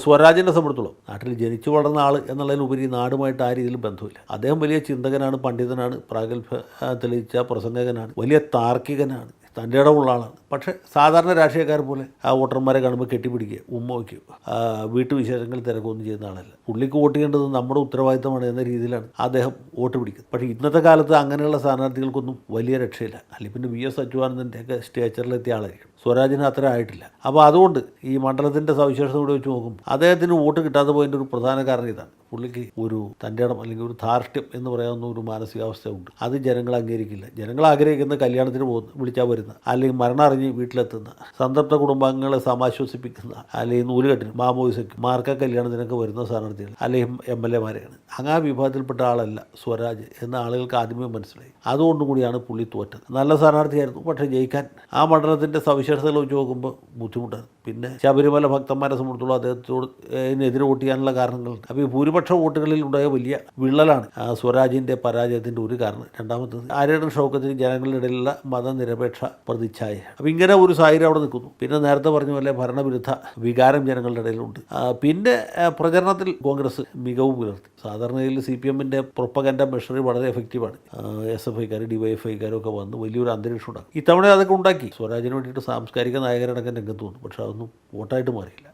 സ്വരാജിനെ സംബന്ധിച്ചോളം നാട്ടിൽ ജനിച്ചു വളർന്ന ആൾ എന്നുള്ളതിലുപരി നാടുമായിട്ട് ആ രീതിയിലും ബന്ധമില്ല. അദ്ദേഹം വലിയ ചിന്തകനാണ്, പണ്ഡിതനാണ്, പ്രാഗൽഭ്യം തെളിയിച്ച പ്രസംഗകനാണ്, വലിയ താർക്കികനാണ്, തൻ്റെ ഇടമുള്ള ആളാണ്. പക്ഷേ സാധാരണ രാഷ്ട്രീയക്കാർ പോലെ ആ വോട്ടർമാരെ കാണുമ്പോൾ കെട്ടിപ്പിടിക്കുക, ഉമ്മ വയ്ക്കുക, വീട്ടുവിശേഷങ്ങൾ തിരക്കൊന്നും ചെയ്യുന്ന ആളല്ല. പുള്ളിക്ക് വോട്ട് ചെയ്യേണ്ടത് നമ്മുടെ ഉത്തരവാദിത്തമാണ് എന്ന രീതിയിലാണ് അദ്ദേഹം വോട്ട് പിടിക്കുന്നത്. പക്ഷേ ഇന്നത്തെ കാലത്ത് അങ്ങനെയുള്ള സ്ഥാനാർത്ഥികൾക്കൊന്നും വലിയ രക്ഷയില്ല. അല്ലെങ്കിൽ പിന്നെ വി എസ് അച്യുതാനന്ദൻ്റെയൊക്കെ സ്റ്റേച്ചറിലെത്തിയ ആളായിരിക്കും. സ്വരാജിന് അത്ര ആയിട്ടില്ല. അപ്പോൾ അതുകൊണ്ട് ഈ മണ്ഡലത്തിൻ്റെ സവിശേഷത കൂടി വെച്ച് നോക്കും, അദ്ദേഹത്തിന് വോട്ട് കിട്ടാതെ പോയതിൻ്റെ ഒരു പ്രധാന കാരണം ഇതാണ്. പുള്ളിക്ക് ഒരു തൻ്റെ ഇടം അല്ലെങ്കിൽ ഒരു ധാർഷ്ട്യം എന്ന് പറയാവുന്ന ഒരു മാനസികാവസ്ഥ ഉണ്ട്. അത് ജനങ്ങൾ അംഗീകരിക്കില്ല. ജനങ്ങൾ ആഗ്രഹിക്കുന്ന കല്യാണത്തിന് വിളിച്ചാൽ വരുന്ന, അല്ലെങ്കിൽ മരണം അറിഞ്ഞ് വീട്ടിലെത്തുന്ന, സംതൃപ്ത കുടുംബാംഗങ്ങളെ സമാശ്വസിപ്പിക്കുന്ന, അല്ലെങ്കിൽ നൂലുകെട്ടിന്, മാമോയിസയ്ക്ക്, മാർക്ക കല്യാണത്തിനൊക്കെ വരുന്ന സ്ഥാനാർത്ഥികൾ അല്ലെങ്കിൽ MLA-മാരെയാണ്. അങ്ങ് ആ വിഭാഗത്തിൽപ്പെട്ട ആളല്ല സ്വരാജ് എന്ന ആളുകൾക്ക് ആദ്യമേ മനസ്സിലായി. അതുകൊണ്ടും കൂടിയാണ് പുള്ളി തോറ്റത്. നല്ല സ്ഥാനാർത്ഥിയായിരുന്നു, പക്ഷേ ജയിക്കാൻ ആ മണ്ഡലത്തിൻ്റെ സവിശേഷതകൾ വെച്ച് നോക്കുമ്പോൾ ബുദ്ധിമുട്ടാണ്. പിന്നെ ശബരിമല ഭക്തന്മാരെ സംബന്ധിച്ചുള്ള അദ്ദേഹത്തോട് ഇതിനെതിരെ വോട്ട് ചെയ്യാനുള്ള കാരണങ്ങളുണ്ട്. അപ്പോൾ ഈ ഭൂരിപക്ഷ വോട്ടുകളിൽ ഉണ്ടായ വലിയ വിള്ളലാണ് സ്വരാജിൻ്റെ പരാജയത്തിൻ്റെ ഒരു കാരണം. രണ്ടാമത്തത് ആര്യടൻ ഷൗക്കത്തിന് ജനങ്ങളുടെ ഇടയിലുള്ള മതനിരപേക്ഷ പ്രതിച്ഛായ. അപ്പോൾ ഇങ്ങനെ ഒരു സാഹചര്യം അവിടെ നിൽക്കുന്നു. പിന്നെ നേരത്തെ പറഞ്ഞ പോലെ ഭരണവിരുദ്ധ വികാരം ജനങ്ങളുടെ ഇടയിലുണ്ട്. പിന്നെ പ്രചരണത്തിൽ കോൺഗ്രസ് മികവ് പുലർത്തി. സാധാരണയിൽ CPM-ൻ്റെ പ്രൊപ്പഗൻഡ മെഷറി വളരെ എഫക്റ്റീവാണ്. SFI-ക്കാർ, DYFI-ക്കാരും ഒക്കെ വന്ന് വലിയൊരു അന്തരീക്ഷം ഉണ്ടാക്കി. ഇത്തവണ അതൊക്കെ ഉണ്ടാക്കി. സ്വരാജിന് വേണ്ടിയിട്ട് സാംസ്കാരിക നായകരടക്കം രംഗത്ത് വന്നു. പക്ഷേ അതൊന്നും വോട്ടായിട്ട് മാറിയില്ല.